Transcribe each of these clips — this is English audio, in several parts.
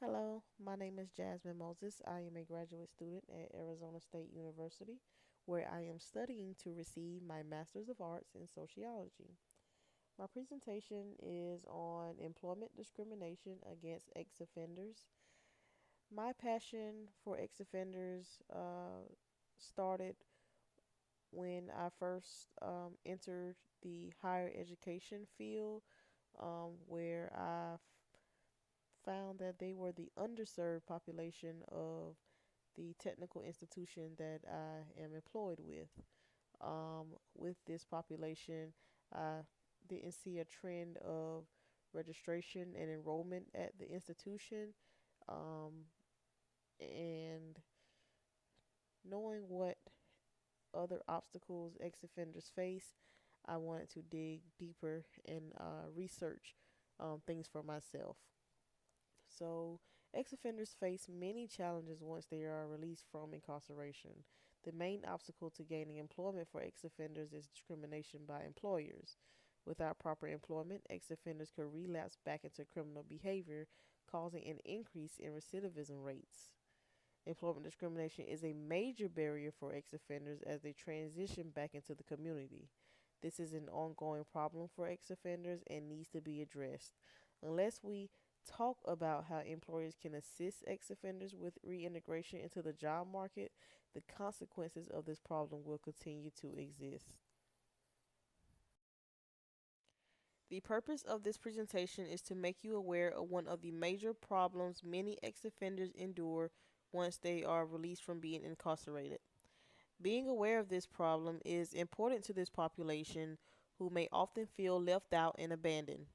Hello, my name is Jasmine Moses. I am a graduate student at Arizona State University, where I am studying to receive my Master's of Arts in Sociology. My presentation is on employment discrimination against ex offenders. My passion for ex offenders started when I first entered the higher education field, where I found that they were the underserved population of the technical institution that I am employed with. With this population, I didn't see a trend of registration and enrollment at the institution. Um, and knowing what other obstacles ex offenders face, I wanted to dig deeper and research things for myself. So, ex offenders face many challenges once they are released from incarceration. The main obstacle to gaining employment for ex offenders is discrimination by employers. Without proper employment, ex offenders could relapse back into criminal behavior, causing an increase in recidivism rates. Employment discrimination is a major barrier for ex offenders as they transition back into the community. This is an ongoing problem for ex offenders and needs to be addressed. Unless we talk about how employers can assist ex offenders with reintegration into the job market, the consequences of this problem will continue to exist. The purpose of this presentation is to make you aware of one of the major problems many ex offenders endure once they are released from being incarcerated. Being aware of this problem is important to this population who may often feel left out and abandoned.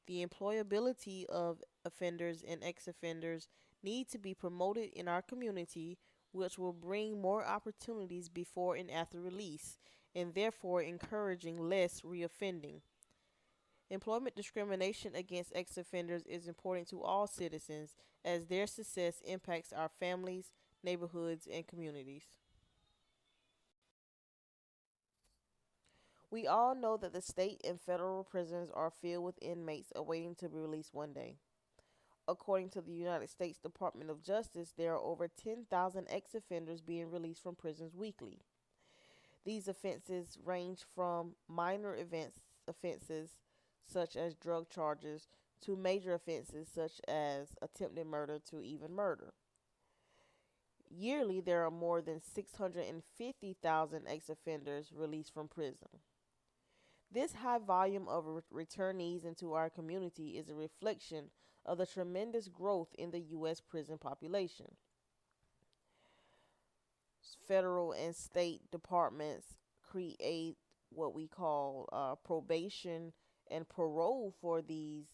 The employability of offenders and ex offenders need to be promoted in our community, which will bring more opportunities before and after release, and therefore encouraging less reoffending. Employment discrimination against ex offenders is important to all citizens as their success impacts our families, neighborhoods, and communities. We all know that the state and federal prisons are filled with inmates awaiting to be released one day. According to the United States Department of Justice, there are over 10,000 ex offenders being released from prisons weekly. These offenses range from offenses such as drug charges to major offenses such as attempted murder to even murder. Yearly, there are more than 650,000 ex offenders released from prison. This high volume of returnees into our community is a reflection of the tremendous growth in the U.S. prison population. Federal and state departments create what we call probation and parole for these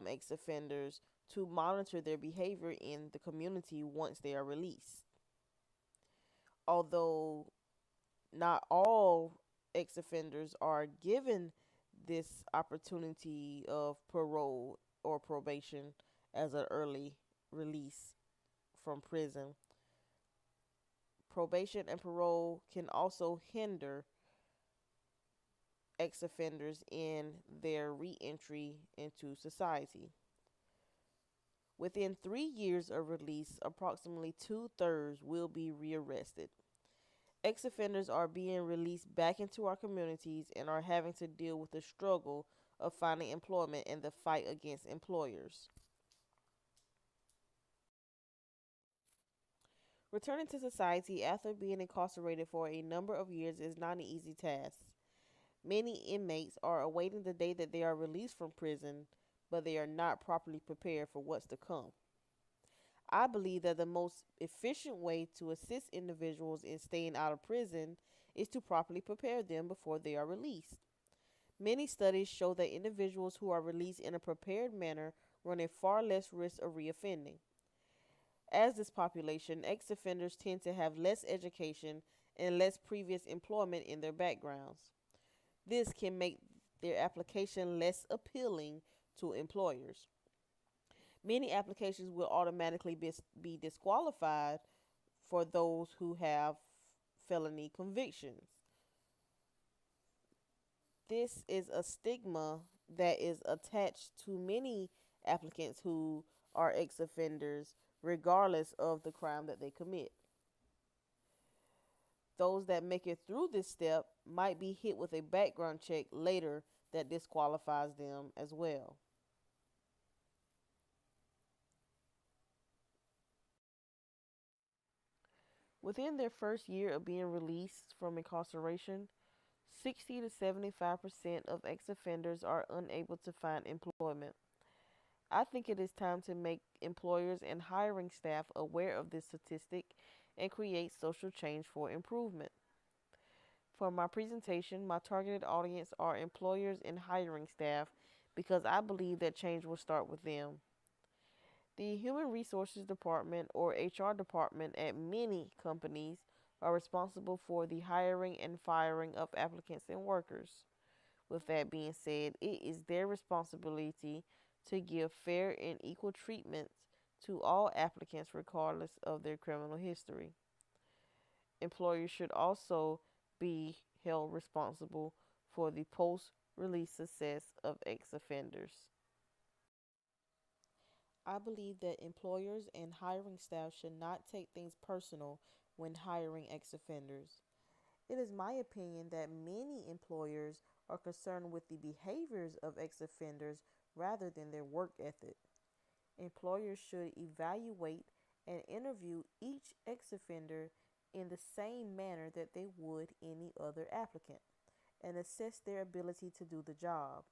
ex offenders to monitor their behavior in the community once they are released. Although not all ex offenders are given this opportunity of parole or probation as an early release from prison. Probation and parole can also hinder ex offenders in their reentry into society. Within 3 years of release, approximately two-thirds will be rearrested. Ex offenders are being released back into our communities and are having to deal with the struggle of finding employment and the fight against employers. Returning to society after being incarcerated for a number of years is not an easy task. Many inmates are awaiting the day that they are released from prison, but they are not properly prepared for what's to come. I believe that the most efficient way to assist individuals in staying out of prison is to properly prepare them before they are released. Many studies show that individuals who are released in a prepared manner run a far less risk of reoffending. As this population, ex offenders tend to have less education and less previous employment in their backgrounds. This can make their application less appealing to employers. Many applications will automatically be disqualified for those who have felony convictions. This is a stigma that is attached to many applicants who are ex offenders, regardless of the crime that they commit. Those that make it through this step might be hit with a background check later that disqualifies them as well. Within their first year of being released from incarceration, 60 to 75% of ex offenders are unable to find employment. I think it is time to make employers and hiring staff aware of this statistic and create social change for improvement. For my presentation, my targeted audience are employers and hiring staff because I believe that change will start with them. The Human Resources Department or HR department at many companies are responsible for the hiring and firing of applicants and workers. With that being said, it is their responsibility to give fair and equal treatment to all applicants regardless of their criminal history. Employers should also be held responsible for the post release success of ex offenders. I believe that employers and hiring staff should not take things personal when hiring ex offenders. It is my opinion that many employers are concerned with the behaviors of ex offenders rather than their work ethic. Employers should evaluate and interview each ex offender in the same manner that they would any other applicant and assess their ability to do the job.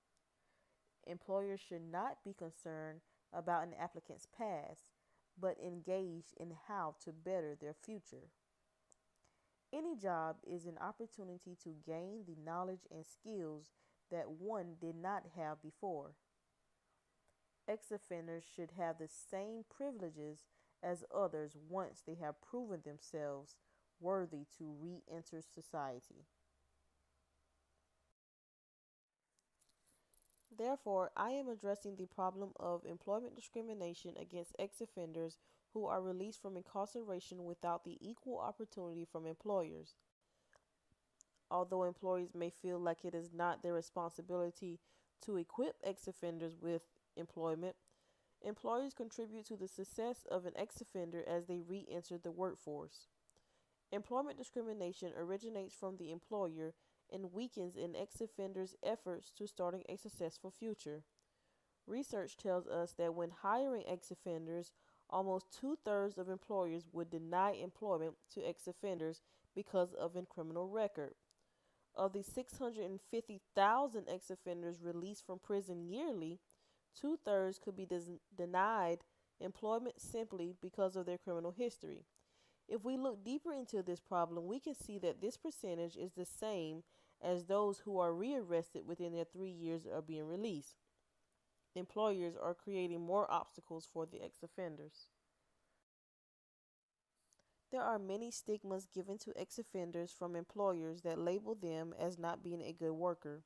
Employers should not be concerned about an applicant's past, but engaged in how to better their future. Any job is an opportunity to gain the knowledge and skills that one did not have before. Ex offenders should have the same privileges as others once they have proven themselves worthy to re enter society. Therefore, I am addressing the problem of employment discrimination against ex offenders who are released from incarceration without the equal opportunity from employers. Although employees may feel like it is not their responsibility to equip ex offenders with employment, employers contribute to the success of an ex offender as they re enter the workforce. Employment discrimination originates from the employer and weakens an ex offender's efforts to starting a successful future. Research tells us that when hiring ex offenders, almost two-thirds of employers would deny employment to ex offenders because of a criminal record. Of the 650,000 ex offenders released from prison yearly, two-thirds could be denied employment simply because of their criminal history. If we look deeper into this problem, we can see that this percentage is the same as those who are rearrested within their 3 years of being released. Employers are creating more obstacles for the ex offenders. There are many stigmas given to ex offenders from employers that label them as not being a good worker.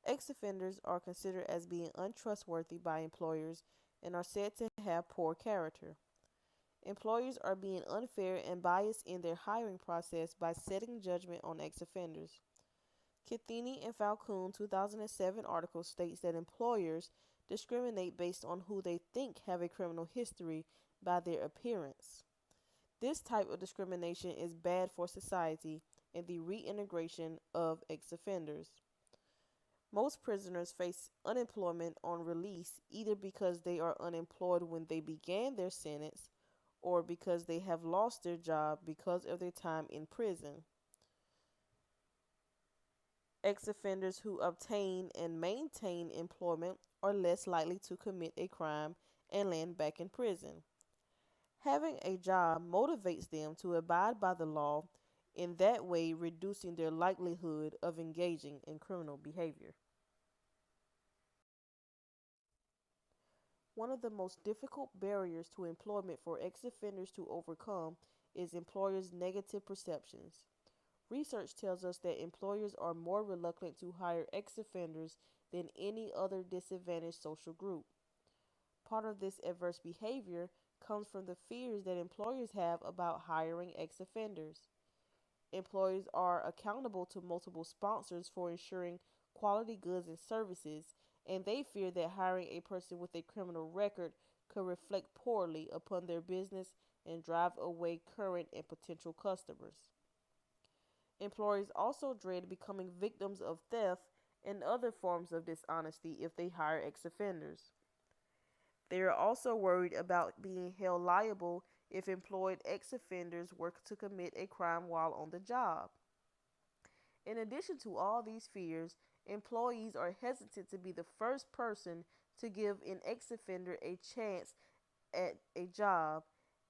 Ex offenders are considered as being untrustworthy by employers and are said to have poor character. Employers are being unfair and biased in their hiring process by setting judgment on ex offenders. Kithini and Falcone 2007 article states that employers discriminate based on who they think have a criminal history by their appearance. This type of discrimination is bad for society and the reintegration of ex offenders. Most prisoners face unemployment on release either because they are unemployed when they began their sentence or because they have lost their job because of their time in prison. Ex offenders who obtain and maintain employment are less likely to commit a crime and land back in prison. Having a job motivates them to abide by the law, in that way, reducing their likelihood of engaging in criminal behavior. One of the most difficult barriers to employment for ex offenders to overcome is employers' negative perceptions. Research tells us that employers are more reluctant to hire ex offenders than any other disadvantaged social group. Part of this adverse behavior comes from the fears that employers have about hiring ex offenders. Employers are accountable to multiple sponsors for ensuring quality goods and services, and they fear that hiring a person with a criminal record could reflect poorly upon their business and drive away current and potential customers. Employers also dread becoming victims of theft and other forms of dishonesty if they hire ex offenders. They are also worried about being held liable if employed ex offenders were to commit a crime while on the job. In addition to all these fears, employees are hesitant to be the first person to give an ex offender a chance at a job,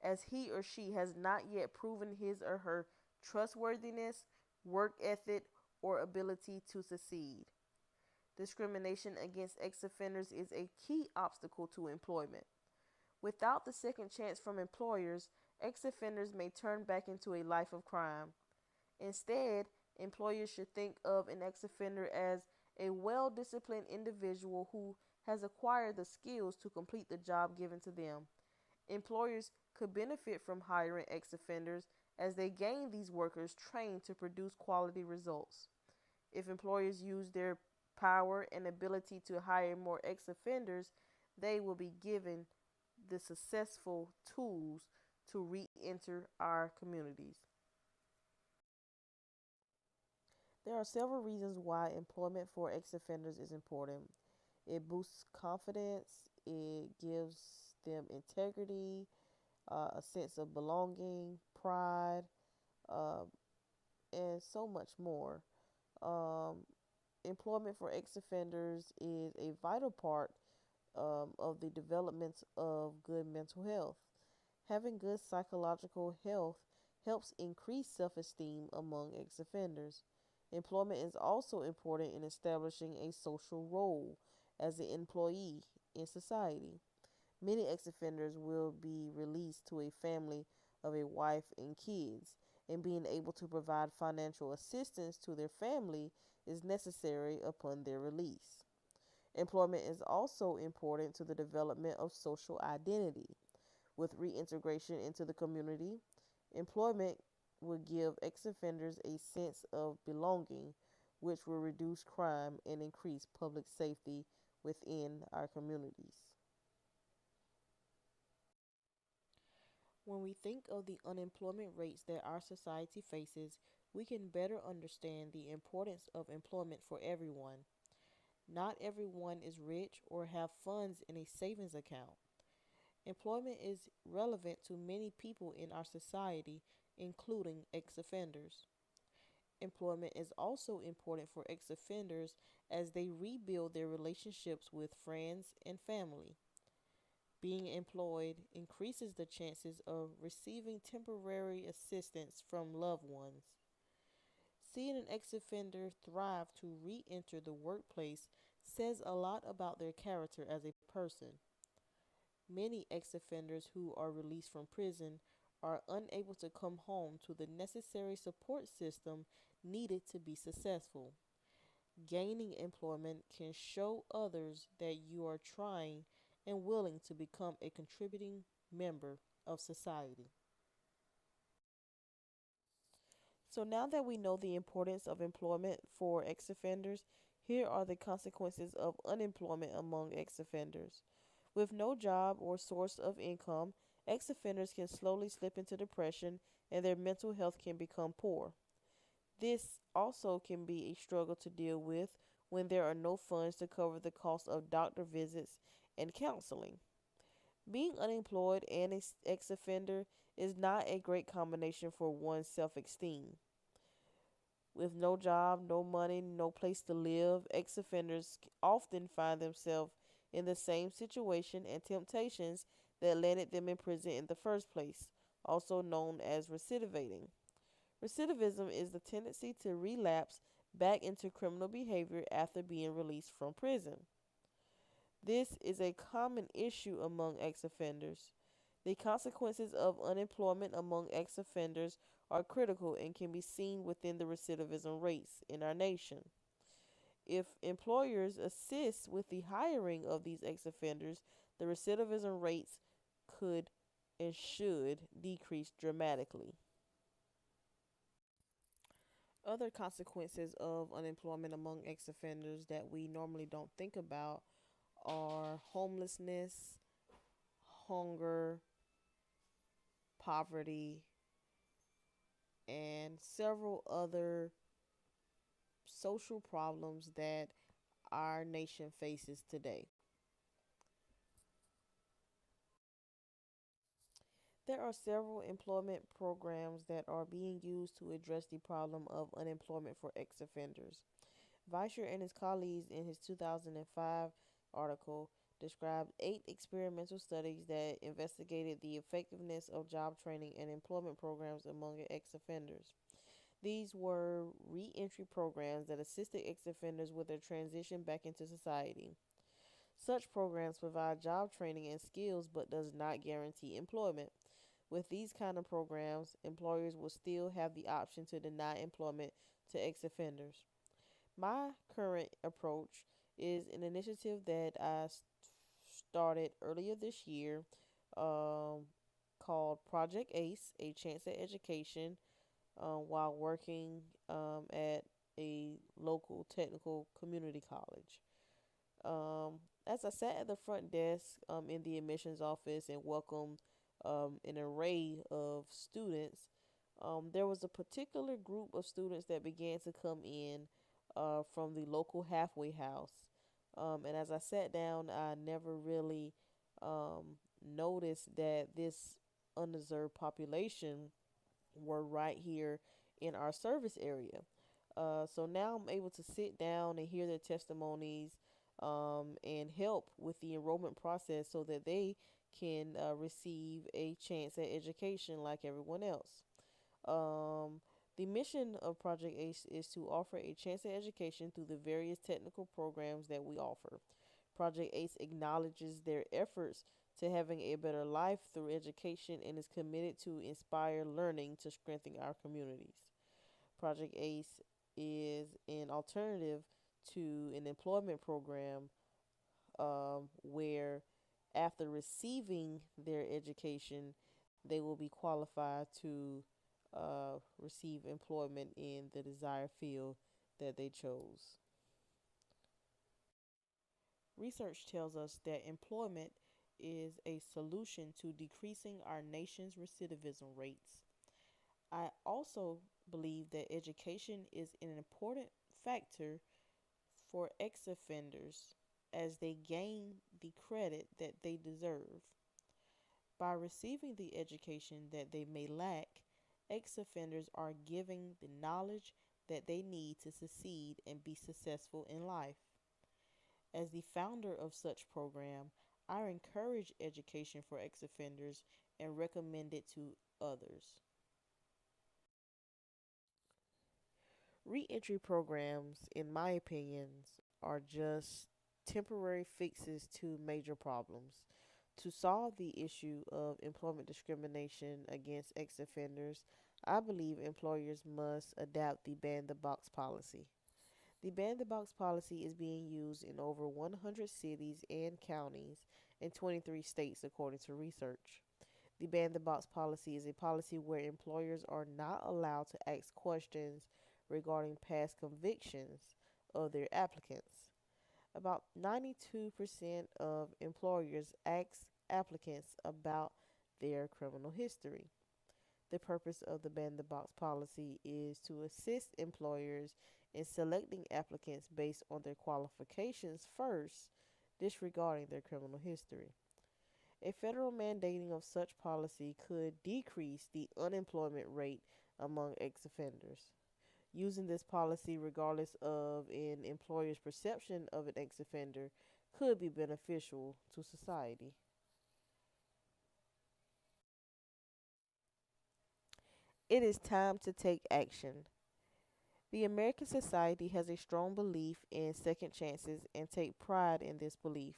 as he or she has not yet proven his or her trustworthiness, work ethic, or ability to succeed. Discrimination against ex offenders is a key obstacle to employment. Without the second chance from employers, ex offenders may turn back into a life of crime. Instead, employers should think of an ex offender as a well disciplined individual who has acquired the skills to complete the job given to them. Employers could benefit from hiring ex offenders as they gain these workers trained to produce quality results. If employers use their power and ability to hire more ex offenders, they will be given the successful tools to re enter our communities. There are several reasons why employment for ex offenders is important. It boosts confidence, it gives them integrity, a sense of belonging, pride, uh, and so much more. Um, Employment for ex offenders is a vital part of the development of good mental health. Having good psychological health helps increase self esteem among ex offenders. Employment is also important in establishing a social role as an employee in society. Many ex offenders will be released to a family of a wife and kids, and being able to provide financial assistance to their family is necessary upon their release. Employment is also important to the development of social identity. With reintegration into the community, employment will give ex offenders a sense of belonging, which will reduce crime and increase public safety within our communities. When we think of the unemployment rates that our society faces, we can better understand the importance of employment for everyone. Not everyone is rich or have funds in a savings account. Employment is relevant to many people in our society, including ex offenders. Employment is also important for ex offenders as they rebuild their relationships with friends and family. Being employed increases the chances of receiving temporary assistance from loved ones. Seeing an ex offender thrive to re enter the workplace says a lot about their character as a person. Many ex offenders who are released from prison are unable to come home to the necessary support system needed to be successful. Gaining employment can show others that you are trying and willing to become a contributing member of society. So, now that we know the importance of employment for ex offenders, here are the consequences of unemployment among ex offenders. With no job or source of income, ex offenders can slowly slip into depression and their mental health can become poor. This also can be a struggle to deal with when there are no funds to cover the cost of doctor visits and counseling. Being unemployed and an ex offender is not a great combination for one's self esteem. With no job, no money, no place to live, ex offenders often find themselves in the same situation and temptations that landed them in prison in the first place, also known as recidivating. Recidivism is the tendency to relapse back into criminal behavior after being released from prison. This is a common issue among ex offenders. The consequences of unemployment among ex offenders are critical and can be seen within the recidivism rates in our nation. If employers assist with the hiring of these ex offenders, the recidivism rates could and should decrease dramatically. Other consequences of unemployment among ex offenders that we normally don't think about are homelessness, hunger, poverty, and several other social problems that our nation faces today. There are several employment programs that are being used to address the problem of unemployment for ex offenders. Weischer and his colleagues in his 2005 article described 8 experimental studies that investigated the effectiveness of job training and employment programs among ex offenders. These were re-entry programs that assisted ex-offenders with their transition back into society. Such programs provide job training and skills but does not guarantee employment. With these kind of programs, employers will still have the option to deny employment to ex-offenders. My current approach is an initiative that I started earlier this year um, called Project ACE, A Chance at Education, while working at a local technical community college. As I sat at the front desk in the admissions office and welcomed an array of students, there was a particular group of students that began to come in from the local halfway house. And as I sat down, I never really noticed that this undeserved population were right here in our service area. So now I'm able to sit down and hear their testimonies and help with the enrollment process so that they can receive a chance at education like everyone else. Um, the mission of Project ACE is to offer a chance at education through the various technical programs that we offer. Project ACE acknowledges their efforts to having a better life through education and is committed to inspire learning to strengthen our communities. Project ACE is an alternative to an employment program where, after receiving their education, they will be qualified to receive employment in the desired field that they chose. Research tells us that employment is a solution to decreasing our nation's recidivism rates. I also believe that education is an important factor for ex offenders as they gain the credit that they deserve. By receiving the education that they may lack, ex offenders are given the knowledge that they need to succeed and be successful in life. As the founder of such program, I encourage education for ex offenders and recommend it to others. Reentry programs, in my opinions, are just temporary fixes to major problems. To solve the issue of employment discrimination against ex offenders, I believe employers must adapt the ban the box policy. The ban the box policy is being used in over 100 cities and counties in 23 states, according to research. The ban the box policy is a policy where employers are not allowed to ask questions regarding past convictions of their applicants. About 92% of employers ask applicants about their criminal history. The purpose of the ban the box policy is to assist employers in selecting applicants based on their qualifications first, disregarding their criminal history. A federal mandating of such policy could decrease the unemployment rate among ex offenders. Using this policy, regardless of an employer's perception of an ex offender, could be beneficial to society. It is time to take action. The American society has a strong belief in second chances and take pride in this belief.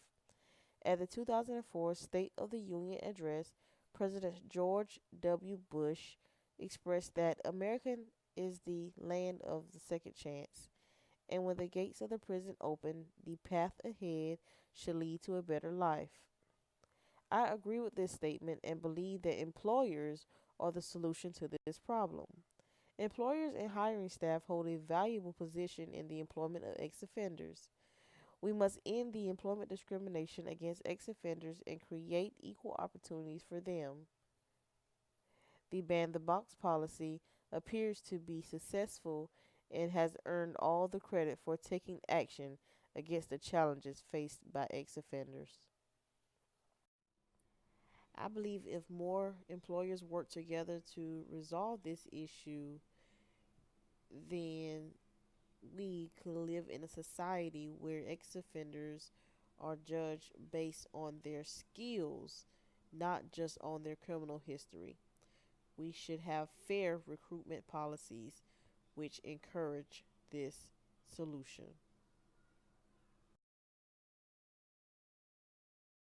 At the 2004 State of the Union address, President George W. Bush expressed that America is the land of the second chance, and when the gates of the prison open, the path ahead should lead to a better life. I agree with this statement and believe that employers are the solution to this problem. Employers and hiring staff hold a valuable position in the employment of ex offenders. We must end the employment discrimination against ex offenders and create equal opportunities for them. The ban the box policy appears to be successful and has earned all the credit for taking action against the challenges faced by ex offenders. I believe if more employers work together to resolve this issue, then we could live in a society where ex offenders are judged based on their skills, not just on their criminal history. We should have fair recruitment policies which encourage this solution.